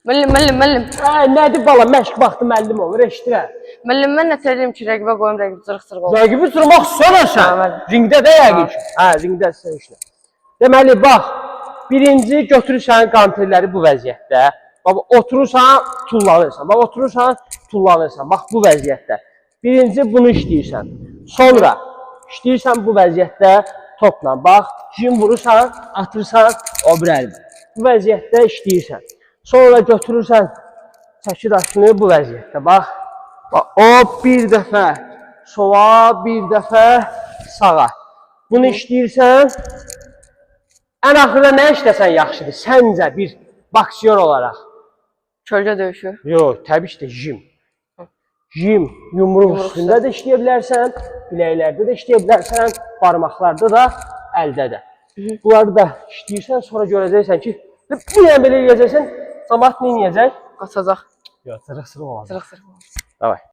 Müəllim. Nədir bala, məşq vaxtı müəllim olur, eşidirəm. Müəllim, mən nə edeyim ki, rəqibə qoyum, rəqib cırıq-cırıq olur. Rəqibi sırmaq sonra sən. Ringdə də yəqin ki. Hə, ringdə sən işlə. Deməli, bax, birinci götürürsən qantilləri bu vəziyyətdə. Bax, oturursan, tullanırsan. Bax, oturursan, tullanırsan. Bax, bu vəziyyətdə. Birinci bunu işləyirsən. Sonra işləyirsən bu vəziyyətdə topla. Bax, jim vurursan, atırsan, o bir əldə. Bu vəziyyətdə işləyirsən. Sonra götürürsən çəki daşını bu vəziyyətdə. Bax, o bir dəfə sola, bir dəfə sağa. Bunu işləyirsən, ən axırda nə işləsən yaxşıdır? Səncə bir boksyor olaraq. Kölgə döyüşü. Yox, təbii ki də jim. Jim, yumruq üstündə də işləyə bilərsən, biləklərdə də işləyə bilərsən, barmaqlarda da, əldə də. Bunları da işləyirsən, sonra görəcəksən ki, bir yan belə eləyəcəksən, cəmaət nə eləyəcək? Qaçacaq. Yox, sırıq-sırıq olacaq. Sırıq-sırıq olacaq. Davay.